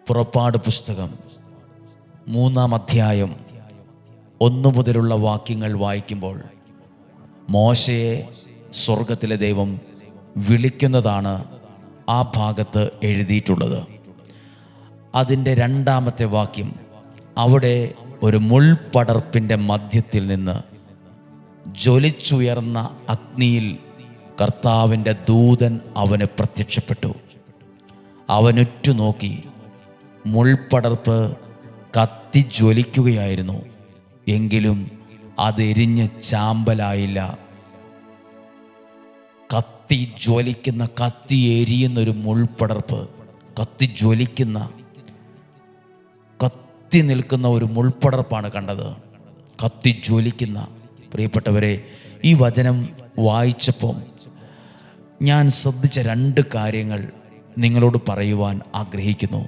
പുറപ്പാട് പുസ്തകം 3-ാം അധ്യായം 1 മുതലുള്ള വാക്യങ്ങൾ വായിക്കുമ്പോൾ മോശയെ സ്വർഗത്തിലെ ദൈവം വിളിക്കുന്നതാണ് ആ ഭാഗത്ത് എഴുതിയിട്ടുള്ളത്. അതിൻ്റെ 2-ാമത്തെ വാക്യം, അവിടെ ഒരു മുൾപടർപ്പിൻ്റെ മധ്യത്തിൽ നിന്ന് ജ്വലിച്ചുയർന്ന അഗ്നിയിൽ കർത്താവിൻ്റെ ദൂതൻ അവന് പ്രത്യക്ഷപ്പെട്ടു. അവനുറ്റു നോക്കി, മുൾപടർപ്പ് കത്തിജ്വലിക്കുകയായിരുന്നു, എങ്കിലും അതെരിഞ്ഞ് ചാമ്പലായില്ല. കത്തിജ്വലിക്കുന്ന, കത്തി എരിയുന്നൊരു മുൾപടർപ്പ്, കത്തിജ്വലിക്കുന്ന, കത്തി നിൽക്കുന്ന ഒരു മുൾപടർപ്പാണ് കണ്ടത്. കത്തിജ്വലിക്കുന്ന. പ്രിയപ്പെട്ടവരെ, ഈ വചനം വായിച്ചപ്പോൾ ഞാൻ ശ്രദ്ധിച്ച 2 കാര്യങ്ങൾ നിങ്ങളോട് പറയുവാൻ ആഗ്രഹിക്കുന്നു.